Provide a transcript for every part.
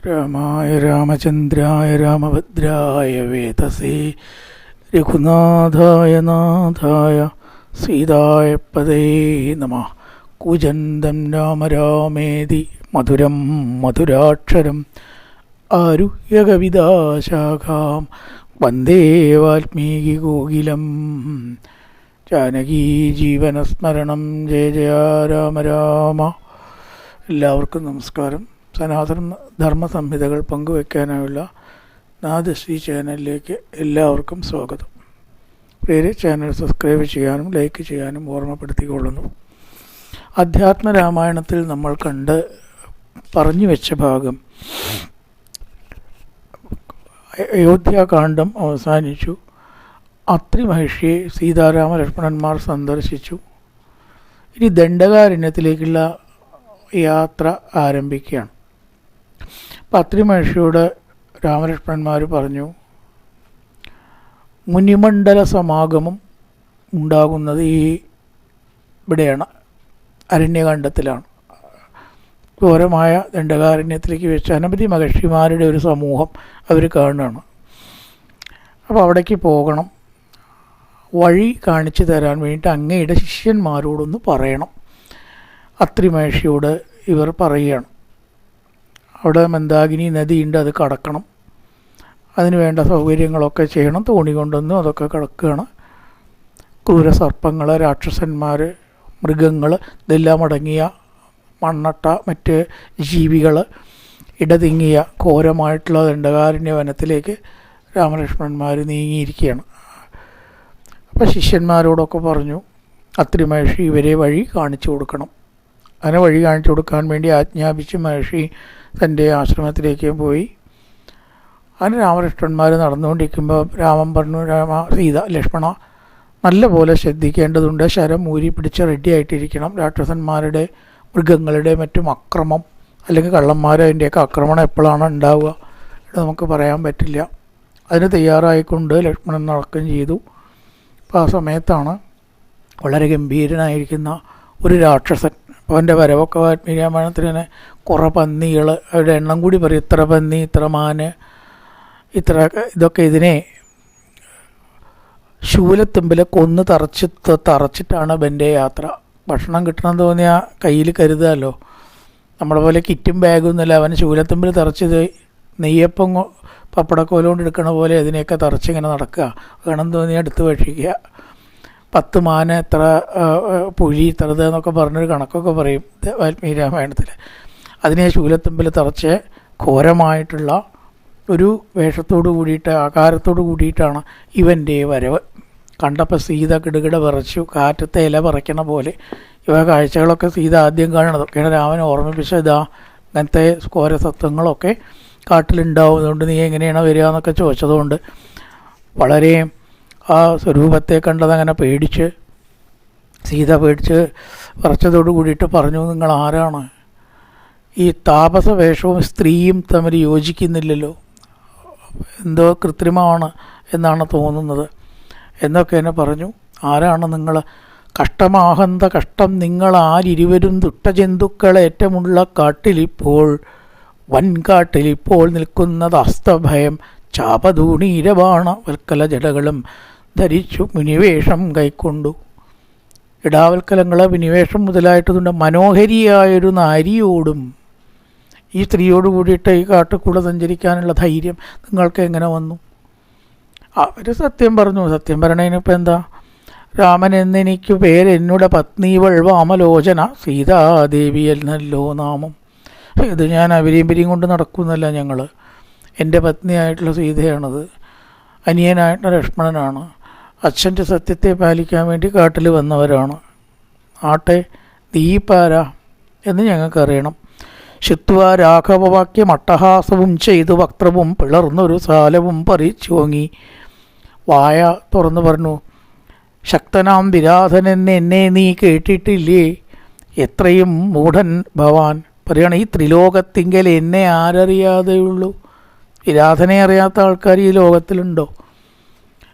രാമായ രാമചന്ദ്രായ രാമഭദ്രായ വേതസേ രഘുനാഥായ നാഥായ സീതായ പദേ നമഃ. കൂജന്തം രാമ രാമേതി മധുരം മധുരാക്ഷരം ആരുഹ്യ കവിതാശാഖാം വന്ദേ വാൽമീകി കോകിലം. ജാനകീ ജീവനസ്മരണം ജയ ജയ രാമ രാമ. എല്ലാവർക്കും നമസ്കാരം. സനാതന ധർമ്മ സംഹിതകൾ പങ്കുവയ്ക്കാനായുള്ള നാദശ്രീ ചാനലിലേക്ക് എല്ലാവർക്കും സ്വാഗതം. പ്രിയരെ, ചാനൽ സബ്സ്ക്രൈബ് ചെയ്യാനും ലൈക്ക് ചെയ്യാനും ഓർമ്മപ്പെടുത്തിക്കൊള്ളുന്നു. അധ്യാത്മരാമായണത്തിൽ നമ്മൾ പറഞ്ഞു വെച്ച ഭാഗം അയോധ്യാകാന്ഡം അവസാനിച്ചു. അത്രി മഹർഷിയെ സീതാരാമ ലക്ഷ്മണന്മാർ സന്ദർശിച്ചു. ഇനി ദണ്ഡകാരണ്യത്തിലേക്കുള്ള യാത്ര ആരംഭിക്കുകയാണ്. അപ്പം അത്രി മഹർഷിയോട് രാമലക്ഷ്മണന്മാർ പറഞ്ഞു, മുനിമണ്ഡല സമാഗമം ഉണ്ടാകുന്നത് ഇവിടെയാണ്, അരണ്യകാണ്ഡത്തിലാണ്. ഘോരമായ ദണ്ഡകാരണ്യത്തിലേക്ക് വെച്ച് അനവധി മഹർഷിമാരുടെ ഒരു സമൂഹം അവർ കാണുകയാണ്. അപ്പോൾ അവിടേക്ക് പോകണം, വഴി കാണിച്ചു തരാൻ വേണ്ടിയിട്ട് അങ്ങയുടെ ശിഷ്യന്മാരോടൊന്ന് പറയണം. അത്രി മഹർഷിയോട് ഇവർ പറയുകയാണ്. അവിടെ മന്ദാകിനി നദിയുണ്ട്, അത് കടക്കണം, അതിന് വേണ്ട സൗകര്യങ്ങളൊക്കെ ചെയ്യണം. തോണി കൊണ്ടൊന്നും അതൊക്കെ കടക്കുകയാണ്. ക്രൂരസർപ്പങ്ങൾ, രാക്ഷസന്മാർ, മൃഗങ്ങൾ, ഇതെല്ലാം അടങ്ങിയ മണ്ണട്ട മറ്റ് ജീവികൾ ഇടതിങ്ങിയ ഘോരമായിട്ടുള്ള ദണ്ഡകാരണ്യ വനത്തിലേക്ക് രാമലക്ഷ്മണന്മാർ നീങ്ങിയിരിക്കുകയാണ്. അപ്പോൾ ശിഷ്യന്മാരോടൊക്കെ പറഞ്ഞു, അത്രി മഹർഷി ഇവരെ വഴി കാണിച്ചു കൊടുക്കണം. അങ്ങനെ വഴി കാണിച്ചു കൊടുക്കാൻ വേണ്ടി ആജ്ഞാപിച്ച് മഹർഷി തൻ്റെ ആശ്രമത്തിലേക്ക് പോയി. അതിന് രാമലക്ഷ്മണന്മാർ നടന്നുകൊണ്ടിരിക്കുമ്പോൾ രാമൻ പറഞ്ഞു, സീത ലക്ഷ്മണ നല്ലപോലെ ശ്രദ്ധിക്കേണ്ടതുണ്ട്. ശരം ഊരി പിടിച്ച് റെഡി ആയിട്ടിരിക്കണം. രാക്ഷസന്മാരുടെ മൃഗങ്ങളുടെ മറ്റും അക്രമം അല്ലെങ്കിൽ കള്ളന്മാരതിൻ്റെയൊക്കെ ആക്രമണം എപ്പോഴാണ് ഉണ്ടാവുക എന്ന് നമുക്ക് പറയാൻ പറ്റില്ല. അതിന് തയ്യാറായിക്കൊണ്ട് ലക്ഷ്മണൻ നടക്കുകയും ചെയ്തു. അപ്പോൾ ആ സമയത്താണ് വളരെ ഗംഭീരനായിരിക്കുന്ന ഒരു രാക്ഷസൻ. അപ്പോൾ അവൻ്റെ വരവൊക്കെ വാൽമീകി രാമായണത്തിൽ തന്നെ കുറേ പന്നികൾ, അവരുടെ എണ്ണം കൂടി പറയും, ഇത്ര പന്നി, ഇത്ര മാന്, ഇത്ര ഇതൊക്കെ ഇതിനെ ശൂലത്തുമ്പിൽ കൊന്ന് തറച്ചിട്ടാണ് ഇവൻ്റെ യാത്ര. ഭക്ഷണം കിട്ടണം തോന്നിയാൽ കയ്യിൽ കരുതാമല്ലോ. നമ്മളെ പോലെ കിറ്റും ബാഗും ഒന്നുമില്ല. അവൻ ശൂലത്തുമ്പിൽ തറച്ചത് നെയ്യപ്പം പപ്പടക്കോല കൊണ്ട് എടുക്കണ പോലെ അതിനെയൊക്കെ തറച്ചിങ്ങനെ നടക്കുക. വേണം തോന്നിയാൽ എടുത്ത് ഭക്ഷിക്കുക. 10 മാന എത്ര പുഴി ഇത്രത് എന്നൊക്കെ പറഞ്ഞൊരു കണക്കൊക്കെ പറയും വാൽമീകി രാമായണത്തിൽ. അതിനെ ശൂലത്തുമ്പിൽ തറച്ച് ഘോരമായിട്ടുള്ള ഒരു വേഷത്തോടു കൂടിയിട്ട് ആകാരത്തോടു കൂടിയിട്ടാണ് ഇവൻ്റെ വരവ്. കണ്ടപ്പോൾ സീത കിടുകിട വിറച്ചു, കാറ്റത്തെ ഇല പറിക്കണ പോലെ. ഇവ കാഴ്ചകളൊക്കെ സീത ആദ്യം കാണണം. അതൊക്കെയാണ് രാമൻ ഓർമ്മിപ്പിച്ച ഇതാ അങ്ങനത്തെ ഘോരസത്വങ്ങളൊക്കെ കാട്ടിലുണ്ടാവും, അതുകൊണ്ട് നീ എങ്ങനെയാണ് വരിക എന്നൊക്കെ ചോദിച്ചതുകൊണ്ട് വളരെ ആ സ്വരൂപത്തെ കണ്ടതങ്ങനെ പേടിച്ച് സീത പേടിച്ച് വിറച്ചതോടു കൂടിയിട്ട് പറഞ്ഞു, നിങ്ങൾ ആരാണ്? ഈ താപസ വേഷവും സ്ത്രീയും തമ്മിൽ യോജിക്കുന്നില്ലല്ലോ, എന്തോ കൃത്രിമമാണ് എന്നാണ് തോന്നുന്നത് എന്നൊക്കെ എന്നെ പറഞ്ഞു. ആരാണ് നിങ്ങൾ? കഷ്ടമാഹന്ത കഷ്ടം നിങ്ങൾ ആരിരുവരും ദുഷ്ടജന്തുക്കളേറ്റമുള്ള കാട്ടിലിപ്പോൾ വൻകാട്ടിലിപ്പോൾ നിൽക്കുന്നത് അസ്തഭയം ചാപധൂണീരബാണ വൽക്കല ജടകളും ധരിച്ചു മുനിവേഷം കൈക്കൊണ്ടു. ഇടാവൽക്കലങ്ങൾ, വിനിവേഷം മുതലായിട്ടുണ്ട്. മനോഹരിയായൊരു നാരിയോടും ഈ സ്ത്രീയോട് കൂടിയിട്ട് ഈ കാട്ടിൽ സഞ്ചരിക്കാനുള്ള ധൈര്യം നിങ്ങൾക്ക് എങ്ങനെ വന്നു? അവർ സത്യം പറഞ്ഞു. സത്യം പറയണതിനിപ്പോൾ എന്താ? രാമൻ എന്നെനിക്ക് പേര്, എന്നോട് പത്നി വാമലോചന സീതാദേവിയൽ നല്ലോ നാമം. ഇത് ഞാൻ അവരിയും കൊണ്ട് നടക്കുന്നല്ല. ഞങ്ങൾ എൻ്റെ പത്നിയായിട്ടുള്ള സീതയാണത്, അനിയനായിട്ടുള്ള ലക്ഷ്മണനാണ്. അച്ഛൻ്റെ സത്യത്തെ പാലിക്കാൻ വേണ്ടി കാട്ടിൽ വന്നവരാണ്. ആട്ടെ, ദീപാര എന്ന് ഞങ്ങൾക്കറിയണം. ശുത്വ രാഘവവാക്യം അട്ടഹാസവും ചെയ്തു വക്രവും പിളർന്നൊരു സാലവും പറിച്ചോങ്ങി. വായ തുറന്നു പറഞ്ഞു, ശക്തനാം വിരാധനെന്ന് എന്നെ നീ കേട്ടിട്ടില്ലേ? എത്രയും മൂഢൻ ഭവാൻ. പറയണം, ഈ ത്രിലോകത്തിങ്കൽ എന്നെ ആരറിയാതെയുള്ളൂ? വിരാധനെ അറിയാത്ത ആൾക്കാർ ഈ ലോകത്തിലുണ്ടോ?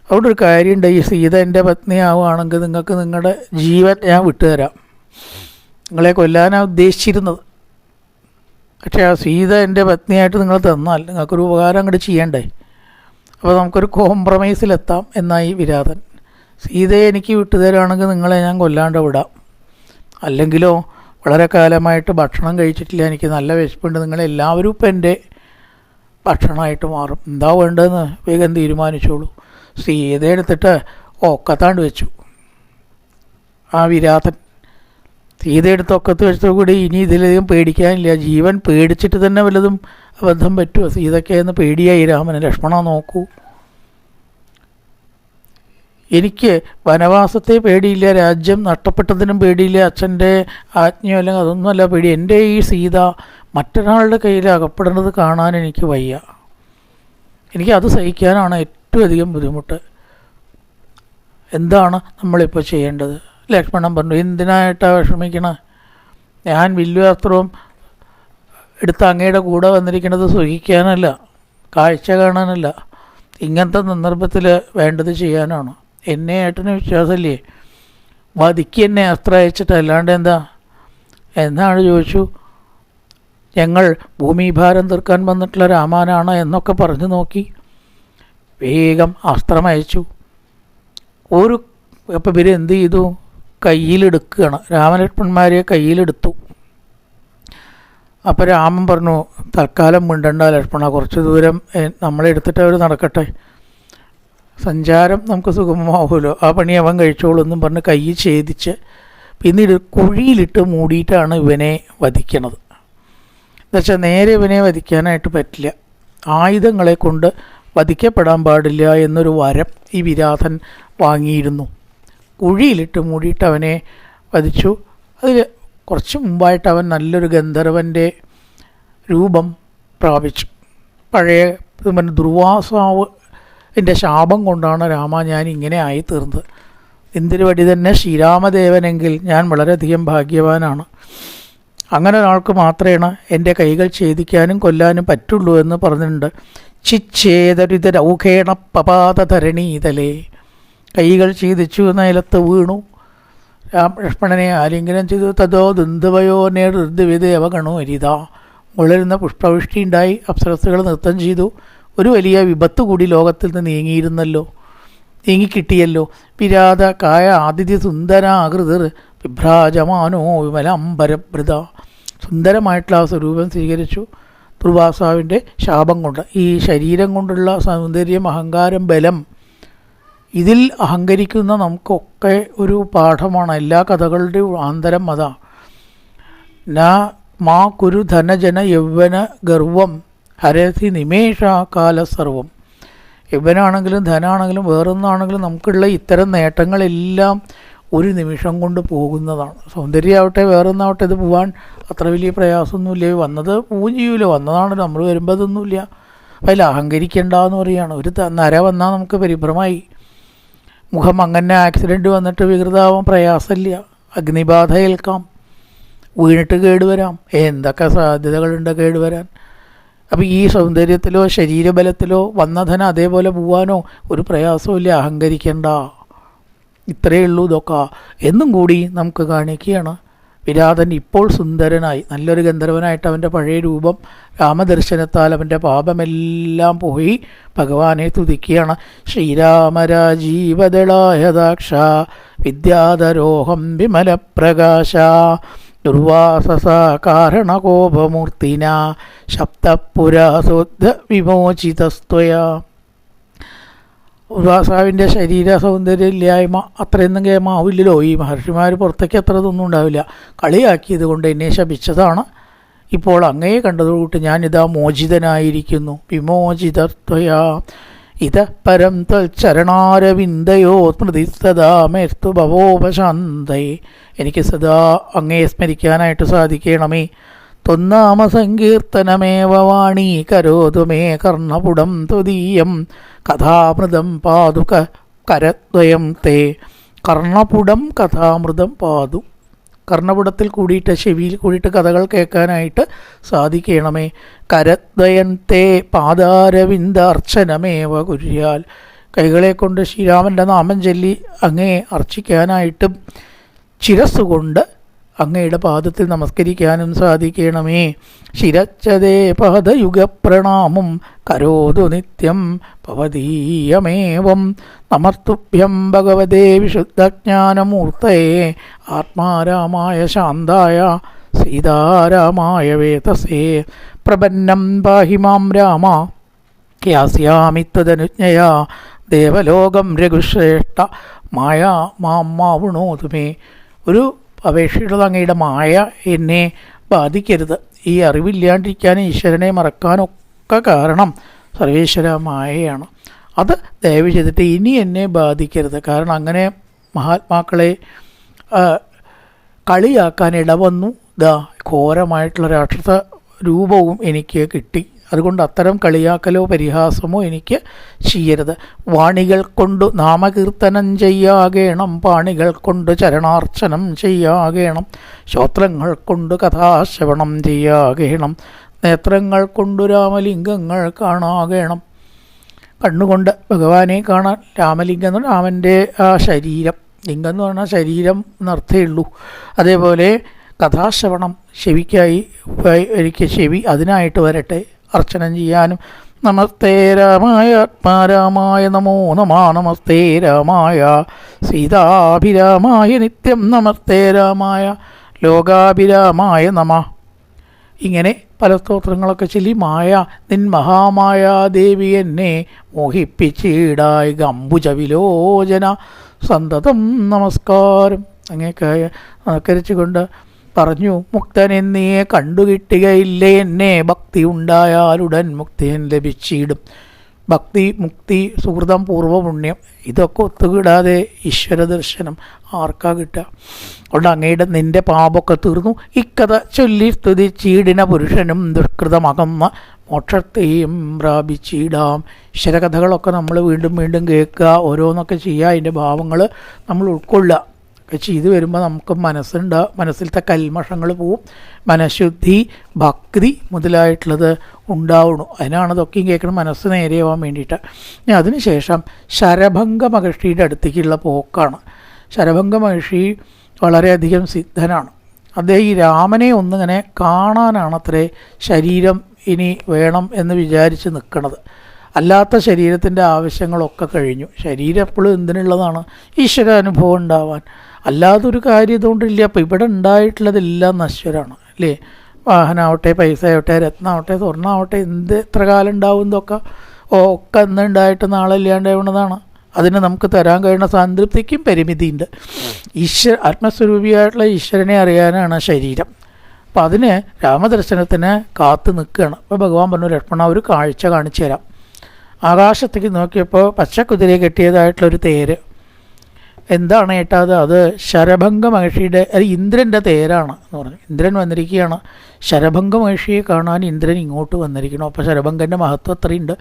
അവിടെ ഒരു കാര്യമുണ്ട്, ഈ സീത എൻ്റെ പത്നിയാവുകയാണെങ്കിൽ നിങ്ങൾക്ക് നിങ്ങളുടെ ജീവൻ ഞാൻ വിട്ടുതരാം. നിങ്ങളെ കൊല്ലാനാണ് ഉദ്ദേശിച്ചിരുന്നത്. പക്ഷേ ആ സീത എൻ്റെ പത്നിയായിട്ട് നിങ്ങൾ തന്നാൽ നിങ്ങൾക്കൊരു ഉപകാരം അങ്ങോട്ട് ചെയ്യണ്ടേ, അപ്പോൾ നമുക്കൊരു കോംപ്രമൈസിലെത്താം എന്നായി വിരാതൻ. സീതയെ എനിക്ക് വിട്ടുതരാണെങ്കിൽ നിങ്ങളെ ഞാൻ കൊല്ലാണ്ട് വിടാം, അല്ലെങ്കിലോ വളരെ കാലമായിട്ട് ഭക്ഷണം കഴിച്ചിട്ടില്ല, എനിക്ക് നല്ല വിശപ്പുണ്ട്, നിങ്ങളെല്ലാവരും ഇപ്പം എൻ്റെ ഭക്ഷണമായിട്ട് മാറും, എന്താ വേണ്ടതെന്ന് വേഗം തീരുമാനിച്ചോളൂ. സീത എടുത്തിട്ട് ഒക്കത്താണ്ട് വെച്ചു. ആ വിരാതൻ സീതയെടുത്ത് ഒക്കത്ത് വെച്ചതോടുകൂടി ഇനി ഇതിലധികം പേടിക്കാനില്ല. ജീവൻ പേടിച്ചിട്ട് തന്നെ വല്ലതും അബദ്ധം പറ്റുമോ? സീതയ്ക്കെന്ന് പേടിയായി രാമന്. ലക്ഷ്മണ നോക്കൂ, എനിക്ക് വനവാസത്തെ പേടിയില്ല, രാജ്യം നഷ്ടപ്പെട്ടതിനും പേടിയില്ല, അച്ഛൻ്റെ ആജ്ഞയോ അല്ലെങ്കിൽ അതൊന്നുമല്ല പേടി. എൻ്റെ ഈ സീത മറ്റൊരാളുടെ കയ്യിൽ അകപ്പെടുന്നത് കാണാൻ എനിക്ക് വയ്യ, എനിക്കത് സഹിക്കാനാണ് ഏറ്റവും അധികം ബുദ്ധിമുട്ട്. എന്താണ് നമ്മളിപ്പോൾ ചെയ്യേണ്ടത്? ലക്ഷ്മണൻ പറഞ്ഞു, എന്തിനായിട്ടാണ് വിഷമിക്കണേ? ഞാൻ വില്ലുവസ്ത്രവും എടുത്ത് അങ്ങയുടെ കൂടെ വന്നിരിക്കുന്നത് സുഖിക്കാനല്ല, കാഴ്ച കാണാനല്ല, ഇങ്ങനത്തെ സന്ദർഭത്തിൽ വേണ്ടത് ചെയ്യാനാണ്. എന്നെ ഏട്ടന് വിശ്വാസമില്ലേ? വധിക്ക് എന്നെ അസ്ത്രം അയച്ചിട്ട്, അല്ലാണ്ട് എന്താ എന്നാണ് ചോദിച്ചു. ഞങ്ങൾ ഭൂമിഭാരം തീർക്കാൻ വന്നിട്ടുള്ള രാമാനാണ് എന്നൊക്കെ പറഞ്ഞു നോക്കി. വേഗം അസ്ത്രം അയച്ചു. അപ്പം ഇവർ എന്ത് ചെയ്തു? കയ്യിലെടുക്കുകയാണ്, രാമലക്ഷ്മണന്മാരെ കയ്യിലെടുത്തു. അപ്പോൾ രാമൻ പറഞ്ഞു, തൽക്കാലം മിണ്ടണ്ട ലക്ഷ്മണ, കുറച്ച് ദൂരം നമ്മളെടുത്തിട്ട് അവർ നടക്കട്ടെ, സഞ്ചാരം നമുക്ക് സുഗമമാവുമല്ലോ, ആ പണി അവൻ കഴിച്ചോളൂ എന്നും പറഞ്ഞ് കൈ ഛേദിച്ച് പിന്നീട് കുഴിയിലിട്ട് മൂടിയിട്ടാണ് ഇവനെ വധിക്കണത്. എന്നുവെച്ചാൽ നേരെ ഇവനെ വധിക്കാനായിട്ട് പറ്റില്ല, ആയുധങ്ങളെ കൊണ്ട് വധിക്കപ്പെടാൻ പാടില്ല എന്നൊരു വരം ഈ വിരാതൻ വാങ്ങിയിരുന്നു. കുഴിയിലിട്ട് മൂടിയിട്ട് അവനെ വധിച്ചു. അതിൽ കുറച്ച് മുമ്പായിട്ട് അവൻ നല്ലൊരു ഗന്ധർവൻ്റെ രൂപം പ്രാപിച്ചു. പഴയ ദുർവാസാവ് എൻ്റെ ശാപം കൊണ്ടാണ് രാമ ഞാൻ ഇങ്ങനെ ആയിത്തീർന്നത്, എന്തിനു വഴി തന്നെ ശ്രീരാമദേവനെങ്കിൽ ഞാൻ വളരെയധികം ഭാഗ്യവാനാണ്, അങ്ങനെ ഒരാൾക്ക് മാത്രമേ എൻ്റെ കൈകൾ ഛേദിക്കാനും കൊല്ലാനും പറ്റുള്ളൂ എന്ന് പറഞ്ഞിട്ടുണ്ട്. ചിച്ഛേദരിതരൗഖേണ പപാതധരണീതലേ, കൈകൾ ഛേദിച്ചു നിലത്ത് വീണു. ലക്ഷ്മണനെ ആലിംഗനം ചെയ്തു. തതോ ദുന്ദവയോ നേർദ്വിദേവ ഗണോ അരിത, മുളരുന്ന പുഷ്പവൃഷ്ടി ഉണ്ടായി, അപ്സരസ്സുകൾ നൃത്തം ചെയ്തു. ഒരു വലിയ വിപത്ത് കൂടി ലോകത്തിൽ നിന്ന് നീങ്ങിയിരുന്നല്ലോ, നീങ്ങിക്കിട്ടിയല്ലോ. വിരാത കായ ആദിത്യ സുന്ദരാകൃതിർ വിഭ്രാജമാനോ വിമലാംബരഭൃത, സുന്ദരമായിട്ടുള്ള ആ സ്വരൂപം സ്വീകരിച്ചു. ദുർവാസാവിൻ്റെ ശാപം കൊണ്ട് ഈ ശരീരം കൊണ്ടുള്ള സൗന്ദര്യം, അഹങ്കാരം, ബലം, ഇതിൽ അഹങ്കരിക്കുന്ന നമുക്കൊക്കെ ഒരു പാഠമാണ്. എല്ലാ കഥകളുടെയും ആന്തരം അതാ. മാ കുരു ധനജന യൗവന ഗർവം ഹരതി നിമേഷകാല സർവം. യൗവനാണെങ്കിലും ധനാണെങ്കിലും വേറൊന്നാണെങ്കിലും നമുക്കുള്ള ഇത്തരം നേട്ടങ്ങളെല്ലാം ഒരു നിമിഷം കൊണ്ട് പോകുന്നതാണ്. സൗന്ദര്യമാവട്ടെ വേറൊന്നാവട്ടെ, ഇത് പോകാൻ അത്ര വലിയ പ്രയാസമൊന്നുമില്ല. വന്നത് പോവുകയും ചെയ്യൂല, വന്നതാണ്, നമ്മൾ വരുമ്പോൾ അതൊന്നുമില്ല. അതിൽ അഹങ്കരിക്കേണ്ടെന്ന് പറയുകയാണ്. ഒരു നര വന്നാൽ നമുക്ക് പരിഭ്രമായി, മുഖം അങ്ങനെ ആക്സിഡൻറ്റ് വന്നിട്ട് വികൃതമാവാൻ പ്രയാസമില്ല, അഗ്നിബാധ ഏൽക്കാം, വീണിട്ട് കേടുവരാം, എന്തൊക്കെ സാധ്യതകളുണ്ട് കേടുവരാൻ. അപ്പോൾ ഈ സൗന്ദര്യത്തിലോ ശരീരബലത്തിലോ വന്നധന അതേപോലെ പോവാനോ ഒരു പ്രയാസമില്ല, അഹങ്കരിക്കേണ്ട, ഇത്രയേ ഉള്ളൂ ഇതൊക്കെ എന്നും കൂടി നമുക്ക് കാണിക്കുകയാണ്. വിരാതൻ ഇപ്പോൾ സുന്ദരനായി, നല്ലൊരു ഗന്ധർവനായിട്ട് അവൻ്റെ പഴയ രൂപം രാമദർശനത്താൽ അവൻ്റെ പാപമെല്ലാം പോയി ഭഗവാനെ തുതിക്കുകയാണ്. ശ്രീരാമരാജീവദളായദാക്ഷ വിദ്യാധരോഹം വിമലപ്രകാശ ദുർവാസസ കാരണകോപമൂർത്തിന ശബ്ദപുരാസോദ്ധ വിമോചിതസ്ത്വയാ. ഉർവാസാവിൻ്റെ ശരീര സൗന്ദര്യമില്ലായ്മ അത്രയൊന്നും കേമാവില്ലല്ലോ. ഈ മഹർഷിമാർ പുറത്തേക്ക് അത്ര ഇതൊന്നും ഉണ്ടാവില്ല. കളിയാക്കിയത് കൊണ്ട് എന്നെ ശപിച്ചതാണ്. ഇപ്പോൾ അങ്ങയെ കണ്ടതുകൊണ്ട് ഞാനിതാ മോചിതനായിരിക്കുന്നു. വിമോചിതത്വയാ ഇത പരം തൽച്ചരണാരവിന്ദയോ സ്മൃതി സദാ മേസ്തു ഭവോപശാന്തയെ. എനിക്ക് സദാ അങ്ങയെ സ്മരിക്കാനായിട്ട് സാധിക്കണമേ. ത്വന്നാമ സങ്കീർത്തനമേവ വാണീ കരോതു മേ കർണപുടം ത്വദീയം കഥാമൃതം പാതു കരദ്വയം തേ. കർണപുടം കഥാമൃതം പാതു, കർണപുടത്തിൽ കൂടിയിട്ട് ചെവിയിൽ കൂടിയിട്ട് കഥകൾ കേൾക്കാനായിട്ട് സാധിക്കണമേ. കരദ്വയം തേ പാദാരവിന്ദാർച്ചനമേവ കുര്യാൽ, കൈകളെ കൊണ്ട് ശ്രീരാമൻ്റെ നാമം ചൊല്ലി അങ്ങേ അർച്ചിക്കാനായിട്ടും ശിരസ്സുകൊണ്ട് അങ്ങയുടെ പാദത്തിൽ നമസ്കരിക്കാനും സാധിക്കണമേ. ശിരച്ഛതേ പാദയുഗപ്രണാമം കരോതു നിത്യം ഭവദീയമേവം. നമസ്തുഭ്യം ഭഗവതേ വിശുദ്ധജ്ഞാനമൂർത്തയേ ആത്മാരാമായ ശാന്തായ സീതാരാമായ വേതസേ. പ്രപന്നം പാഹി മാം രാമ യാസ്യാമി തദനുജ്ഞയാ. ദേവലോകം രഘുശ്രേഷ്ഠ മായ മാം മാവൃണോതുമേ. ഒരു അപേക്ഷയുള്ളത് അങ്ങയുടെ മായ എന്നെ ബാധിക്കരുത്. ഈ അറിവില്ലാണ്ടിരിക്കാൻ ഈശ്വരനെ മറക്കാനൊക്കെ കാരണം സർവേശ്വര മായയാണ്. അത് ദയവ് ചെയ്തിട്ട് ഇനി എന്നെ ബാധിക്കരുത്. കാരണം അങ്ങനെ മഹാത്മാക്കളെ കളിയാക്കാൻ ഇടവന്നു. ഘോരമായിട്ടുള്ള രാക്ഷസ രൂപവും എനിക്ക് കിട്ടി. അതുകൊണ്ട് അത്തരം കളിയാക്കലോ പരിഹാസമോ എനിക്ക് ചെയ്യരുത്. വാണികൾ കൊണ്ട് നാമകീർത്തനം ചെയ്യാകേണം, പാണികൾ കൊണ്ട് ചരണാർച്ചനം ചെയ്യാകേണം, ശ്രോത്രങ്ങൾ കൊണ്ട് കഥാശ്രവണം ചെയ്യാകേണം, നേത്രങ്ങൾ കൊണ്ട് രാമലിംഗങ്ങൾ കാണാകേണം. കണ്ണുകൊണ്ട് ഭഗവാനെ കാണാൻ. രാമലിംഗം എന്ന് പറഞ്ഞാൽ രാമൻ്റെ ആ ശരീരം, ലിംഗം എന്ന് പറഞ്ഞാൽ ശരീരം എന്നർത്ഥമേ ഉള്ളൂ. അതേപോലെ കഥാശ്രവണം, ചെവിക്കായി എനിക്ക് ചെവി അതിനായിട്ട് വരട്ടെ അർച്ചനം ചെയ്യാനും. നമസ്തേ രാമായ ആത്മാരാമായ നമോ നമ. നമസ്തേ രാമായ സീതാഭിരാമായ നിത്യം. നമസ്തേ രാമായ ലോകാഭിരാമായ നമ. ഇങ്ങനെ പല സ്തോത്രങ്ങളൊക്കെ ചൊല്ലി മായ നിൻ മഹാമായാദേവി എന്നെ മോഹിപ്പിച്ചിടായി ഗംബുജ വിലോചന സന്തതം നമസ്കാരം. അങ്ങേക്ക് നമസ്കരിച്ചുകൊണ്ട് പറഞ്ഞു, മുക്തനെന്നിയെ കണ്ടുകിട്ടുകയില്ലേ എന്നെ, ഭക്തി ഉണ്ടായാലുടൻ മുക്തിയൻ ലഭിച്ചിടും. ഭക്തി, മുക്തി, സുഹൃതം, പൂർവ്വപുണ്യം ഇതൊക്കെ ഒത്തുകിടാതെ ഈശ്വര ദർശനം ആർക്കാ കിട്ടുക? അതുകൊണ്ട് അങ്ങയുടെ നിൻ്റെ പാപമൊക്കെ തീർന്നു. ഇക്കഥ ചൊല്ലി സ്തുതിച്ചീടിന പുരുഷനും ദുഷ്കൃതമകന്ന മോക്ഷത്തെയും പ്രാപിച്ചിടാം. ഈശ്വരകഥകളൊക്കെ നമ്മൾ വീണ്ടും വീണ്ടും കേൾക്കുക, ഓരോന്നൊക്കെ ചെയ്യുക, അതിൻ്റെ ഭാവങ്ങൾ നമ്മൾ ഉൾക്കൊള്ളുക ചെയ്തു വരുമ്പോൾ നമുക്ക് മനസ്സിലത്തെ കൽമഷങ്ങൾ പോവും, മനഃശുദ്ധി, ഭക്തി മുതലായിട്ടുള്ളത് ഉണ്ടാവണം. അതിനാണ് ഇതൊക്കെയും കേൾക്കണം, മനസ്സ് നേരെയാവാൻ വേണ്ടിയിട്ട്. അതിനുശേഷം ശരഭംഗ മഹർഷിയുടെ അടുത്തേക്കുള്ള പോക്കാണ്. ശരഭംഗ മഹർഷി വളരെയധികം സിദ്ധനാണ്. അദ്ദേഹം ഈ രാമനെ ഒന്നിങ്ങനെ കാണാനാണത്രേ ശരീരം ഇനി വേണം എന്ന് വിചാരിച്ച് നിൽക്കുന്നത്. അല്ലാത്ത ശരീരത്തിൻ്റെ ആവശ്യങ്ങളൊക്കെ കഴിഞ്ഞു. ശരീരം എപ്പോഴും എന്തിനുള്ളതാണ്? ഈശ്വര അനുഭവം ഉണ്ടാവാൻ. അല്ലാതൊരു കാര്യം ഇതുകൊണ്ടില്ല. അപ്പോൾ ഇവിടെ ഉണ്ടായിട്ടുള്ളതെല്ലാം നശ്വരമാണ് അല്ലേ? വാഹനമാവട്ടെ, പൈസ ആവട്ടെ, രത്നമാവട്ടെ, സ്വർണ്ണമാവട്ടെ, എത്ര കാലം ഉണ്ടാവും ഇതൊക്കെ? ഒക്കെ ഇന്നുണ്ടായിട്ട് നാളെ ഇല്ലാണ്ടാവുന്നതാണ്. അതിന് നമുക്ക് തരാൻ കഴിയുന്ന സംതൃപ്തിക്കും പരിമിതിയുണ്ട്. ആത്മസ്വരൂപിയായിട്ടുള്ള ഈശ്വരനെ അറിയാനാണ് ശരീരം. അപ്പം അതിന് രാമദർശനത്തിന് കാത്തു നിൽക്കുകയാണ്. അപ്പോൾ ഭഗവാൻ പറഞ്ഞു, ലക്ഷ്മണ ഒരു കാഴ്ച കാണിച്ചു തരാം. ആകാശത്തേക്ക് നോക്കിയപ്പോൾ പച്ചക്കുതിരയെ കെട്ടിയതായിട്ടുള്ളൊരു തേര്. എന്താണ് ഏട്ടാത്? അത് ശരഭംഗ മഹർഷിയുടെ, അത് ഇന്ദ്രൻ്റെ തേരാണ് എന്ന് പറഞ്ഞു. ഇന്ദ്രൻ വന്നിരിക്കുകയാണ്. ശരഭംഗ മഹർഷിയെ കാണാൻ ഇന്ദ്രൻ ഇങ്ങോട്ട് വന്നിരിക്കണം. അപ്പോൾ ശരഭംഗൻ്റെ മഹത്വം അത്രയുണ്ട്.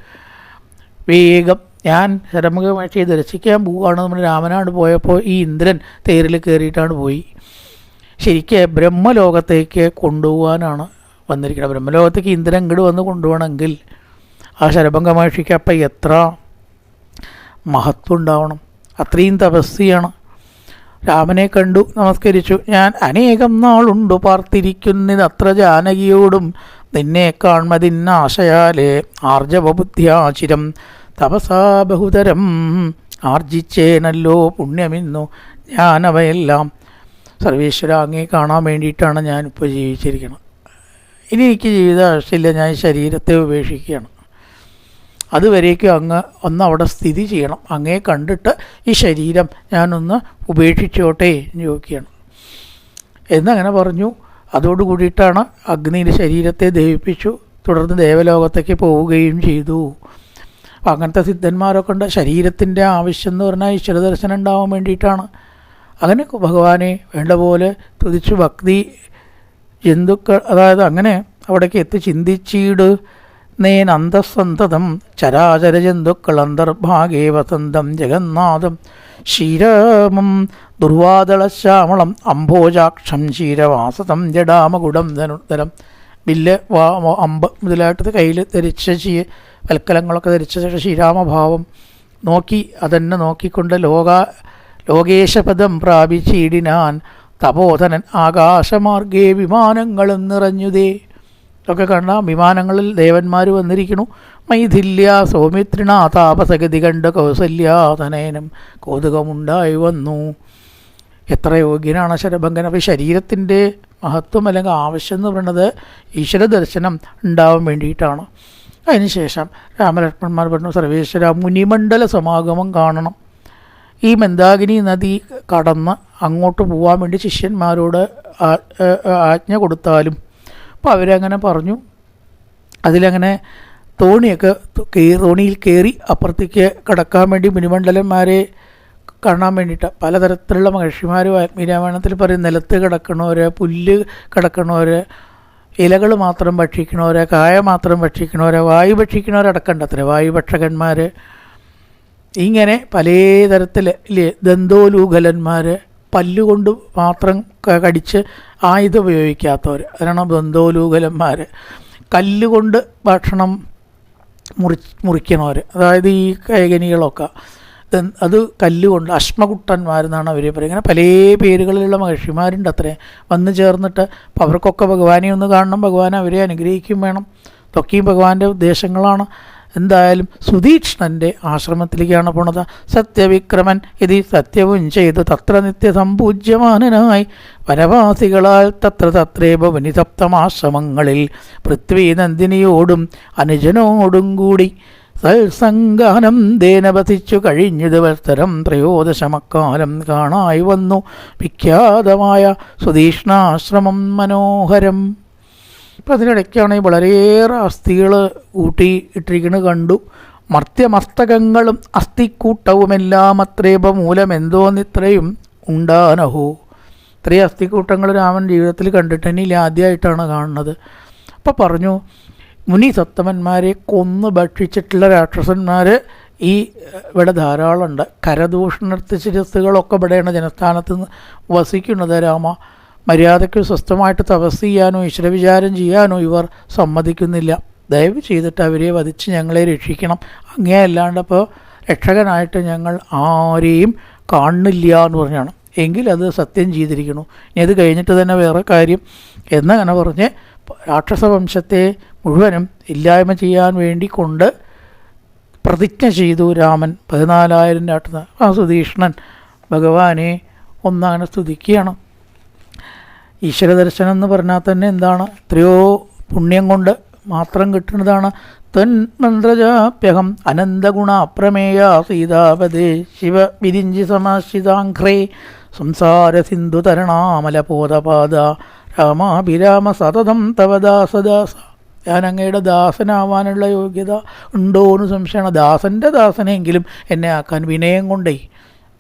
വേഗം ഞാൻ ശരഭംഗ മഹർഷിയെ ദർശിക്കാൻ പോവുകയാണ്. നമ്മൾ രാമനാട് പോയപ്പോൾ ഈ ഇന്ദ്രൻ തേരിൽ കയറിയിട്ടാണ് പോയി. ശരിക്കും ബ്രഹ്മലോകത്തേക്ക് കൊണ്ടുപോകാനാണ് വന്നിരിക്കുന്നത്. ബ്രഹ്മലോകത്തേക്ക് ഇന്ദ്രൻ ഇങ്ങോട്ട് വന്ന് കൊണ്ടുപോകണമെങ്കിൽ ആ ശരഭംഗ മഹർഷിക്ക് അപ്പം എത്ര മഹത്വം ഉണ്ടാവണം? അത്രയും തപസ്യാണ്. രാമനെ കണ്ടു, നമസ്കരിച്ചു. ഞാൻ അനേകം നാളുണ്ടു പാർത്തിരിക്കുന്നതത്ര ജാനകിയോടും നിന്നെ കാൺമതിന്നാശയാലേ ആർജവബുദ്ധ്യാചിരം തപസാ ബഹുതരം ആർജിച്ചേനല്ലോ പുണ്യമിന്നു ഞാനവയെല്ലാം. സർവേശ്വര അങ്ങേ കാണാൻ വേണ്ടിയിട്ടാണ് ഞാനിപ്പോൾ ജീവിച്ചിരിക്കുന്നത്. ഇനി എനിക്ക് ജീവിത ആവശ്യമില്ല, ഞാൻ ശരീരത്തെ ഉപേക്ഷിക്കുകയാണ്. അതുവരേക്കും അങ്ങ് ഒന്ന് അവിടെ സ്ഥിതി ചെയ്യണം. അങ്ങേ കണ്ടിട്ട് ഈ ശരീരം ഞാനൊന്ന് ഉപേക്ഷിച്ചോട്ടെ എന്ന് ചോദിക്കുകയാണ്. എന്നങ്ങനെ പറഞ്ഞു. അതോടുകൂടിയിട്ടാണ് അഗ്നിയിൽ ശരീരത്തെ ദഹിപ്പിച്ചു. തുടർന്ന് ദേവലോകത്തേക്ക് പോവുകയും ചെയ്തു. അപ്പം അങ്ങനത്തെ സിദ്ധന്മാരൊക്കെ ഉണ്ട്. ശരീരത്തിൻ്റെ ആവശ്യം എന്ന് പറഞ്ഞാൽ ഈശ്വരദർശനം ഉണ്ടാവാൻ വേണ്ടിയിട്ടാണ്. അങ്ങനെ ഭഗവാനെ വേണ്ട പോലെ തുതിച്ചു ഭക്തി ജന്തുക്കൾ, അതായത് അങ്ങനെ അവിടേക്ക് എത്തി ചിന്തിച്ചീട് നേൻ അന്തസ്സന്തതം ചരാചര ജന്തുക്കൾ അന്തർഭാഗേ വസന്തം ജഗന്നാഥം ശ്രീരാമം ദുർവാദളശ്യാമളം അംഭോജാക്ഷം ക്ഷീരവാസതം ജഡാമകുടം ധനുർധരം. വില്ല്, അമ്പ് മുതലായിട്ട് കയ്യിൽ ധരിച്ച വൽക്കലങ്ങളൊക്കെ ധരിച്ച ശ്രീരാമഭാവം നോക്കി അതെന്നെ നോക്കിക്കൊണ്ട് ലോകേശപദം പ്രാപിച്ചിടിനാൻ തപോധനൻ ആകാശമാർഗേ വിമാനങ്ങളും നിറഞ്ഞുതേ. ഒക്കെ കണ്ട വിമാനങ്ങളിൽ ദേവന്മാർ വന്നിരിക്കണു. മൈഥില്യ സൗമിത്രിണ താപസഗതി കണ്ട് കൗസല്യാതനയനം കൗതുകമുണ്ടായി വന്നു. എത്ര യോഗ്യനാണ് ശരഭംഗൻ. അപ്പോൾ ശരീരത്തിൻ്റെ മഹത്വം അല്ലെങ്കിൽ ആവശ്യം എന്ന് പറയുന്നത് ഈശ്വര ദർശനം ഉണ്ടാവാൻ വേണ്ടിയിട്ടാണ്. അതിനുശേഷം രാമലക്ഷ്മണന്മാർ പറഞ്ഞു, സർവേശ്വര മുനിമണ്ഡല സമാഗമം കാണണം. ഈ മന്ദാകിനി നദി കടന്ന് അങ്ങോട്ട് പോകാൻ വേണ്ടി ശിഷ്യന്മാരോട് ആജ്ഞ കൊടുത്താലും. അപ്പോൾ അവരങ്ങനെ പറഞ്ഞു. അതിലങ്ങനെ തോണിയിൽ കയറി അപ്പുറത്തേക്ക് കടക്കാൻ വേണ്ടി മുനിമണ്ഡലന്മാരെ കാണാൻ വേണ്ടിയിട്ട് പലതരത്തിലുള്ള മഹർഷിമാർ വാൽമീരാമായണത്തിൽ പറയും. നിലത്ത് കിടക്കണവർ, പുല്ല് കിടക്കണവർ, ഇലകൾ മാത്രം ഭക്ഷിക്കണവർ, കായ മാത്രം ഭക്ഷിക്കണവർ, വായു ഭക്ഷിക്കണവരടക്കണ്ട അത്ര വായുഭക്ഷകന്മാർ, ഇങ്ങനെ പല തരത്തിൽ ദന്തോലൂകലന്മാർ, പല്ലുകൊണ്ട് മാത്രം കടിച്ച് ആയുധം ഉപയോഗിക്കാത്തവർ, അതിനാണ് ദന്തോലൂകലന്മാർ. കല്ലുകൊണ്ട് ഭക്ഷണം മുറിക്കണവർ, അതായത് ഈ കൈകനികളൊക്കെ അത് കല്ലുകൊണ്ട് അശ്മകുട്ടന്മാരെന്നാണ് അവർ പറയുക. ഇങ്ങനെ പല പേരുകളിലുള്ള മഹർഷിമാരുണ്ട് അത്രേ വന്നു ചേർന്നിട്ട്. അപ്പോൾ അവർക്കൊക്കെ ഭഗവാനെ ഒന്ന് കാണണം, ഭഗവാൻ അവരെ അനുഗ്രഹിക്കും വേണം. ഇതൊക്കെയും ഭഗവാന്റെ ഉദ്ദേശങ്ങളാണ്. എന്തായാലും സുതീക്ഷ്ണൻ്റെ ആശ്രമത്തിലേക്കാണ് പോണത്. സത്യവിക്രമൻ ഇത് സത്യവും ചെയ്തു തത്ര നിത്യസമ്പൂജ്യമാനനായി വനവാസികളാൽ തത്രേവ വനിസപ്തമാശ്രമങ്ങളിൽ പൃഥ്വി നന്ദിനിയോടും അനുജനോടും കൂടി സത്സംഗാനം ദേനവസിച്ചു കഴിഞ്ഞു ദിവസരം ത്രയോദശമക്കാലം കാണായി വന്നു വിഖ്യാതമായ സുതീക്ഷ്ണാശ്രമം മനോഹരം. ഇപ്പം അതിനിടയ്ക്കാണ് വളരെയേറെ അസ്ഥികൾ കൂട്ടി ഇട്ടിരിക്കുന്നത് കണ്ടു. മർത്യമസ്തകങ്ങളും അസ്ഥിക്കൂട്ടവുമെല്ലാം അത്രേപ മൂലമെന്തോന്നിത്രയും ഉണ്ടാനഹോ. ഇത്രയും അസ്ഥിക്കൂട്ടങ്ങൾ രാമൻ ജീവിതത്തിൽ കണ്ടിട്ടില്ല, ആദ്യമായിട്ടാണ് കാണുന്നത്. അപ്പോൾ പറഞ്ഞു, മുനിസത്തമന്മാരെ കൊന്ന് ഭക്ഷിച്ചിട്ടുള്ള രാക്ഷസന്മാർ ഇവിടെ ധാരാളമുണ്ട്. കരദൂഷണർത്തി ശിരസ്സുകളൊക്കെ ഇവിടെയാണ് ജനസ്ഥാനത്ത് നിന്ന് വസിക്കുന്നത്. രാമ, മര്യാദയ്ക്ക് സ്വസ്ഥമായിട്ട് തപസ് ചെയ്യാനോ ഈശ്വരവിചാരം ചെയ്യാനോ ഇവർ സമ്മതിക്കുന്നില്ല. ദയവ് ചെയ്തിട്ട് അവരെ വധിച്ച് ഞങ്ങളെ രക്ഷിക്കണം. അങ്ങേ അല്ലാണ്ടപ്പോൾ രക്ഷകനായിട്ട് ഞങ്ങൾ ആരെയും കാണുന്നില്ല എന്ന് പറഞ്ഞാണ്. എങ്കിൽ അത് സത്യം ചെയ്തിരിക്കുന്നു. ഇനി അത് കഴിഞ്ഞിട്ട് തന്നെ വേറെ കാര്യം എന്നങ്ങനെ പറഞ്ഞ് രാക്ഷസവംശത്തെ മുഴുവനും ഇല്ലായ്മ ചെയ്യാൻ വേണ്ടി കൊണ്ട് പ്രതിജ്ഞ ചെയ്തു രാമൻ. 14,000 രാക്ഷസ. ആ സുതീക്ഷ്ണൻ ഭഗവാനെ ഒന്നങ്ങനെ സ്തുതിക്കുകയാണ്. ഈശ്വരദർശനം എന്ന് പറഞ്ഞാൽ തന്നെ എന്താണ്, എത്രയോ പുണ്യം കൊണ്ട് മാത്രം കിട്ടുന്നതാണ്. തന്മന്ത്രജാപ്യഹം അനന്തഗുണ അപ്രമേയ സീതാപദേ ശിവ വിരിഞ്ചി സമാശ്രിതാഘ്രേ സംസാര സിന്ധു തരണാമലപോതപാദ രാമാഭിരാമ സതതം തവ ദാസദാസ. ഞാൻ അങ്ങയുടെ ദാസനാവാനുള്ള യോഗ്യത ഉണ്ടോ എന്ന് സംശയമാണ്. ദാസൻ്റെ ദാസനെങ്കിലും എന്നെ ആക്കാൻ വിനയം കൊണ്ടേ.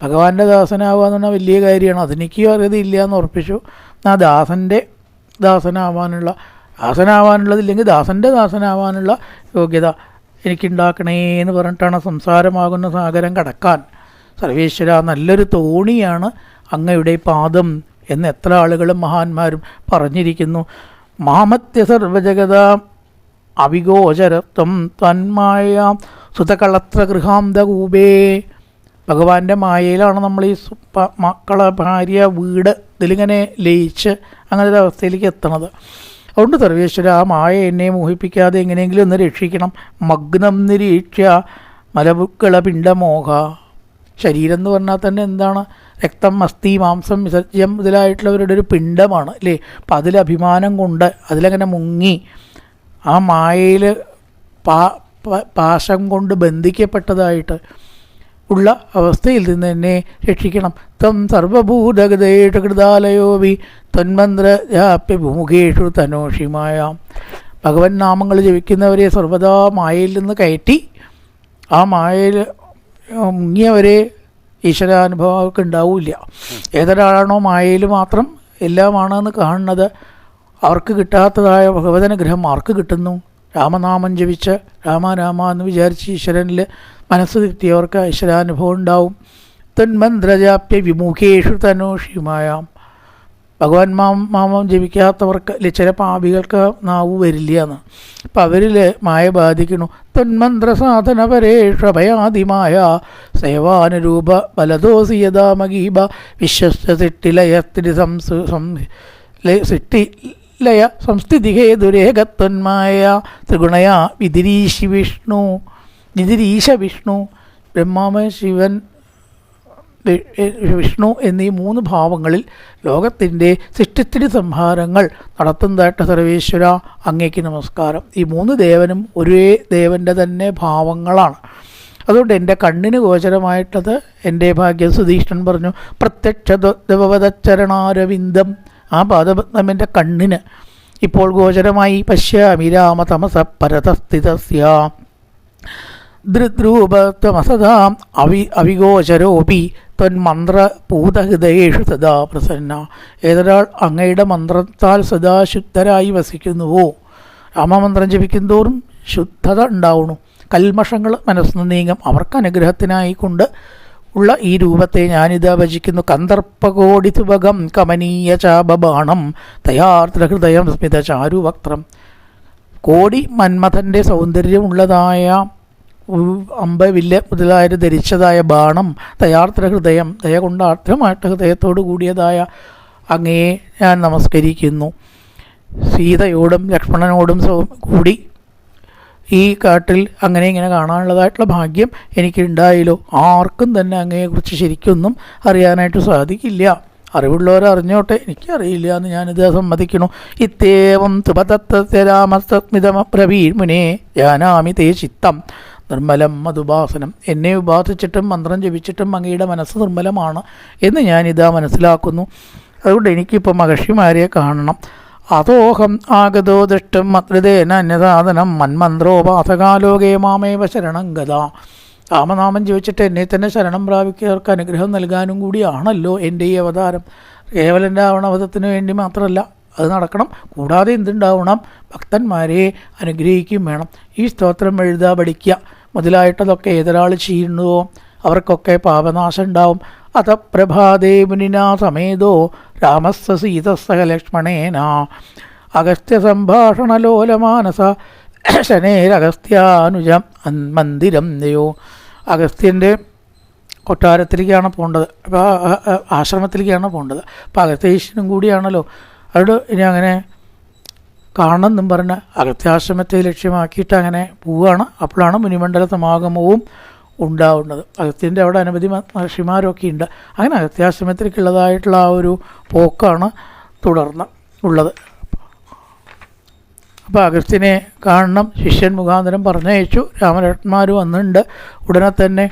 ഭഗവാന്റെ ദാസനാവുക എന്ന് പറഞ്ഞാൽ വലിയ കാര്യമാണ്. അതെനിക്ക് അറിയതില്ല എന്ന് ഉറപ്പിച്ചു. ആ ദാസൻ്റെ ദാസനാവാനുള്ളതില്ലെങ്കിൽ ദാസൻ്റെ ദാസനാവാനുള്ള യോഗ്യത എനിക്കുണ്ടാക്കണേ എന്ന് പറഞ്ഞിട്ടാണ് സംസാരമാകുന്ന സാഗരം കടക്കാൻ. സർവേശ്വര, നല്ലൊരു തോണിയാണ് അങ്ങയുടെ പാദം എന്ന് എത്ര ആളുകളും മഹാന്മാരും പറഞ്ഞിരിക്കുന്നു. മാമത്യ സർവജഗത അവിഗോചരത്വം തന്മായ സുതകളത്ര ഗൃഹാന്തകൂപേ. ഭഗവാന്റെ മായയിലാണ് നമ്മൾ ഈ മക്കളെ, ഭാര്യ, വീട് ഇതിലിങ്ങനെ ലയിച്ച് അങ്ങനെ ഒരു അവസ്ഥയിലേക്ക് എത്തണത്. അതുകൊണ്ട് സർവേശ്വര, ആ മായ എന്നെ മോഹിപ്പിക്കാതെ എങ്ങനെയെങ്കിലും ഒന്ന് രക്ഷിക്കണം. മഗ്നം നിരീക്ഷ്യ മലപുക്കള പിണ്ടമോഹ. ശരീരം എന്ന് പറഞ്ഞാൽ തന്നെ എന്താണ്, രക്തം, അസ്ഥി, മാംസം, വിസർജ്യം മുതലായിട്ടുള്ളവരുടെ ഒരു പിണ്ടമാണ് അല്ലേ. അപ്പം അതിലഭിമാനം കൊണ്ട് അതിലങ്ങനെ മുങ്ങി ആ മായയിൽ പാശം കൊണ്ട് ബന്ധിക്കപ്പെട്ടതായിട്ട് ഉള്ള അവസ്ഥയിൽ നിന്ന് എന്നെ രക്ഷിക്കണം. തം സർവഭൂതഗതേഷു കൃതാലയോവി തന്മന്ത്രജാപ്യ ഭൂമുഖേഷു തനോഷിമായ. ഭഗവൻ നാമങ്ങൾ ജപിക്കുന്നവരെ സർവദാ മായയിൽ നിന്ന് കയറ്റി ആ മായയിൽ മുങ്ങിയവരെ ഈശ്വരാനുഭവമൊക്കെ ഉണ്ടാവില്ല. ഏതൊരാളാണോ മായയിൽ മാത്രം എല്ലാമാണെന്ന് കാണുന്നത്, അവർക്ക് കിട്ടാത്തതായ ഭഗവതനുഗ്രഹം ആർക്ക് കിട്ടുന്നു? രാമനാമം ജപിച്ച് രാമ എന്ന് വിചാരിച്ച് ഈശ്വരനിൽ മനസ്സ് തിരുത്തിയവർക്ക് ഈശ്വരാനുഭവം ഉണ്ടാവും. തന്മന്ത്രജാപ്യ വിമുഖേഷു തനോഷിമായാം. ഭഗവാൻ നാമം ജപിക്കാത്തവർക്ക് ചില പാപികൾക്ക് നാവ് വരില്ല എന്ന്. അപ്പം അവരിൽ മായ ബാധിക്കണു. തന്മന്ത്ര സാധന പരേഷ ഭയാതിമായ സേവാനുരൂപ ബലദോസി യഥാമഗീബ വിശ്വസ്ത സിട്ടിലയസ്ഥിതി സിട്ടിലയ സംസ്ഥിതി ഹേതുരേഖത്വന്മായ ത്രിഗുണയ വിതിരീശ വിഷ്ണു ബ്രഹ്മാമ ശിവൻ വിഷ്ണു എന്നീ 3 ഭാവങ്ങളിൽ ലോകത്തിൻ്റെ സൃഷ്ടിത്തിരി സംഹാരങ്ങൾ നടത്തുന്നതായിട്ട് സർവേശ്വര അങ്ങേക്ക് നമസ്കാരം. ഈ 3 ദേവനും ഒരേ ദേവൻ്റെ തന്നെ ഭാവങ്ങളാണ്. അതുകൊണ്ട് എൻ്റെ കണ്ണിന് ഗോചരമായിട്ടത് എൻ്റെ ഭാഗ്യം. സുധീഷ്ണൻ പറഞ്ഞു പ്രത്യക്ഷ ദേവവതച്ചരണാരവിന്ദം, ആ പാദപത്നം എൻ്റെ കണ്ണിന് ഇപ്പോൾ ഗോചരമായി. പശ്യാമി രാമ തമസ പരതസ്ഥിതസ്യ ദൃദ്രൂപത്വമസതാം അവിഗോചരോപി ത്വന്മന്ത്രഭൂതഹൃദയേഷു സദാ പ്രസന്ന. ഏതൊരാൾ അങ്ങയുടെ മന്ത്രത്താൽ സദാ ശുദ്ധരായി വസിക്കുന്നുവോ, രാമമന്ത്രം ജപിക്കുന്തോറും ശുദ്ധത ഉണ്ടാവണു, കൽമഷങ്ങൾ മനസ്സിന് നീങ്ങും. അവർക്ക് അനുഗ്രഹത്തിനായിക്കൊണ്ട് ഉള്ള ഈ രൂപത്തെ ഞാനിതാ ഭജിക്കുന്നു. കന്ദർപ്പകോടി സുഭഗം കമനീയ ചാപബാണം തയാർദ്രഹൃദയം സ്മിത ചാരുവക്ത്രം. കോടി മന്മഥൻ്റെ സൗന്ദര്യമുള്ളതായ അമ്പ വില്ല് മുതലായത് ധരിച്ചതായ ബാണം, ദയാർദ്ര ഹൃദയം, ദയ കൊണ്ട് ആർദ്രമായിട്ട് ഹൃദയത്തോടു കൂടിയതായ അങ്ങയെ ഞാൻ നമസ്കരിക്കുന്നു. സീതയോടും ലക്ഷ്മണനോടും കൂടി ഈ കാട്ടിൽ അങ്ങനെ ഇങ്ങനെ കാണാനുള്ളതായിട്ടുള്ള ഭാഗ്യം എനിക്കുണ്ടായല്ലോ. ആർക്കും തന്നെ അങ്ങയെക്കുറിച്ച് ശരിക്കൊന്നും അറിയാനായിട്ട് സാധിക്കില്ല. അറിവുള്ളവരെ അറിഞ്ഞോട്ടെ, എനിക്കറിയില്ല എന്ന് ഞാനിത് സമ്മതിക്കണു. ഇത്യേവം തുപതത്വ രാമസ്മിതമബ്രവീർമുനേ ജാനാമി തേ ചിത്തം നിർമ്മലം മധുപാസനം. എന്നെ ഉപാസിച്ചിട്ടും മന്ത്രം ജപിച്ചിട്ടും അങ്ങയുടെ മനസ്സ് നിർമ്മലമാണ് എന്ന് ഞാനിതാ മനസ്സിലാക്കുന്നു. അതുകൊണ്ട് എനിക്കിപ്പോൾ മഹർഷിമാരെ കാണണം. അതോഹം ആഗതോ ദൃഷ്ടം മതൃതേന അന്യസാധനം മന്മന്ത്രോപാസകാലോകേ മാമേവ ശരണം ഗത. രാമനാമം ജപിച്ചിട്ട് എന്നെ തന്നെ ശരണം പ്രാപിക്കുന്നവർക്ക് അനുഗ്രഹം നൽകാനും കൂടിയാണല്ലോ എൻ്റെ ഈ അവതാരം. കേവലം രാവണവധത്തിന് വേണ്ടി മാത്രമല്ല, അത് നടക്കണം. കൂടാതെ എന്തുണ്ടാവണം? ഭക്തന്മാരെ അനുഗ്രഹിക്കുകയും വേണം. ഈ സ്തോത്രം എഴുതാ പഠിക്കുക മുതലായിട്ടതൊക്കെ ഏതൊരാൾ ചെയ്യുന്നുവോ അവർക്കൊക്കെ പാപനാശം ഉണ്ടാവും. അത പ്രഭാതേ മുനിനാ സമേതോ രാമസ്സ സീതസ്സഹ ലക്ഷ്മണേന അഗസ്ത്യ സംഭാഷണലോലമാനസ ശനേരഗസ്ത്യാനുജം മന്ദിരം ദയോ. അഗസ്ത്യൻ്റെ കൊട്ടാരത്തിലേക്കാണ് പോകേണ്ടത്, അപ്പോൾ ആശ്രമത്തിലേക്കാണ് പോകേണ്ടത്. അപ്പോൾ അഗസ്ത്യനും കൂടിയാണല്ലോ. അവിടെ ഇനി അങ്ങനെ കാണണമെന്നും പറഞ്ഞ് അഗസ്ത്യാശ്രമത്തെ ലക്ഷ്യമാക്കിയിട്ട് അങ്ങനെ പോവുകയാണ്. അപ്പോഴാണ് മുനിമണ്ഡല സമാഗമവും ഉണ്ടാവുന്നത്. അഗസ്ത്യൻ്റെ അവിടെ അനവധി മഹർഷിമാരൊക്കെ ഉണ്ട്. അങ്ങനെ അഗസ്ത്യാശ്രമത്തിലേക്കുള്ളതായിട്ടുള്ള ആ ഒരു പോക്കാണ് തുടർന്ന് ഉള്ളത്. അപ്പോൾ അഗസ്ത്യനെ കാണണം ശിഷ്യൻ മുഖാന്തരം പറഞ്ഞയച്ചു. രാമലക്ഷ്മണന്മാർ വന്നിട്ടുണ്ട്, ഉടനെ തന്നെ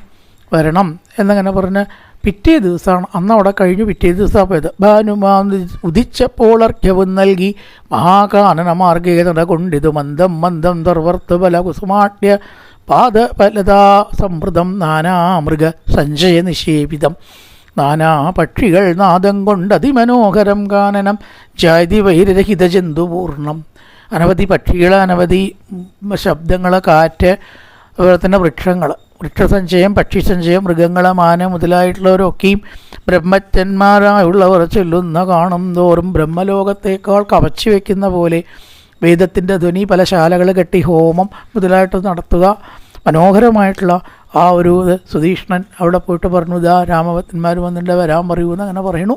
വരണം എന്നങ്ങനെ പറഞ്ഞ് പിറ്റേ ദിവസമാണ് അന്ന് അവിടെ കഴിഞ്ഞു. പിറ്റേ ദിവസമാണ് പോയത്. ഭാനുമാൻ ഉദിച്ചപ്പോൾ അർഘ്യവും നൽകി മഹാകാനന മാർഗേതട കൊണ്ടിതു മന്ദം മന്ദം ദർവർത്തുബല കുസുമാട്യ പാദഫലതാ സമൃദ്ധം നാനാമൃഗ സഞ്ജയ നിഷേപിതം. നാനാ പക്ഷികൾ നാദം കൊണ്ട് അതിമനോഹരം കാനനം ജാതി വൈരരഹിത ജന്തുപൂർണം. അനവധി പക്ഷികൾ, അനവധി ശബ്ദങ്ങൾ, കാറ്റ്, അതുപോലെ തന്നെ വൃക്ഷസഞ്ചയം, പക്ഷിസഞ്ചയം, മൃഗങ്ങൾ, മാന മുതലായിട്ടുള്ളവരൊക്കെയും ബ്രഹ്മജ്ഞന്മാരായുള്ളവർ ചൊല്ലുന്ന കാണും തോറും ബ്രഹ്മലോകത്തേക്കാൾ കവച്ചു വയ്ക്കുന്ന പോലെ വേദത്തിൻ്റെ ധ്വനി. പല ശാലകൾ കെട്ടി ഹോമം മുതലായിട്ട് നടത്തുക. മനോഹരമായിട്ടുള്ള ആ ഒരു സുധീഷ്ണൻ അവിടെ പോയിട്ട് പറഞ്ഞു, ഇതാ രാമഭക്തന്മാർ വന്നിട്ട് വരാൻ പറയൂന്ന് അങ്ങനെ പറയണു.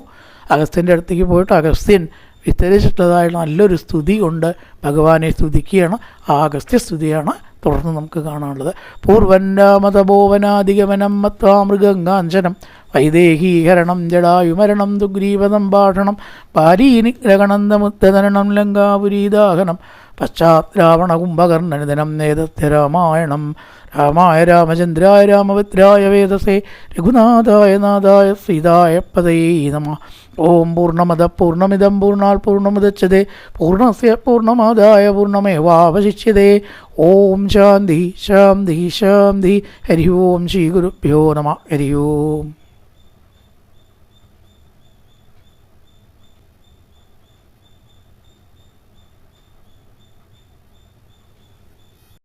അഗസ്ത്യൻ്റെ അടുത്തേക്ക് പോയിട്ട് അഗസ്ത്യൻ വിസ്തരിച്ചിട്ടുള്ളതായുള്ള നല്ലൊരു സ്തുതി കൊണ്ട് ഭഗവാനെ സ്തുതിക്കുകയാണ്. ആ അഗസ്ത്യ സ്തുതിയാണ് തുടർന്ന് നമുക്ക് കാണാനുള്ളത്. പൂർവന്നാമതപോവനാധിഗമനം മത്വാമൃഗാഞ്ചനം വൈദേഹീകരണം ജടായുമരണം ദുഗ്രീവസംഭാഷണം പാരീനിഗ്രഹണന്തമുദ്ധരണം ലങ്കാപുരീദാഹനം പശ്ചാത് രാവണ കുംഭകർണനിധനം നേതസ്യ രാമായണം. രാമായ രാമചന്ദ്രായ രാമഭദ്രായ വേദസേ രഘുനാഥായ നാഥായ സീതായ പതയേ നമഃ. ഓം പൂർണ്ണമദ പൂർണ്ണമിദം പൂർണ്ണാത് പൂർണ്ണമുദച്യതേ പൂർണ്ണസ്യ പൂർണ്ണമാദായ പൂർണ്ണമേവാവശിഷ്യതേ. ഓം ശാന്തി ശാന്തി ശാന്തി. ഹരി ഓം ശ്രീ ഗുരുഭ്യോ നമഃ. ഹരി ഓം.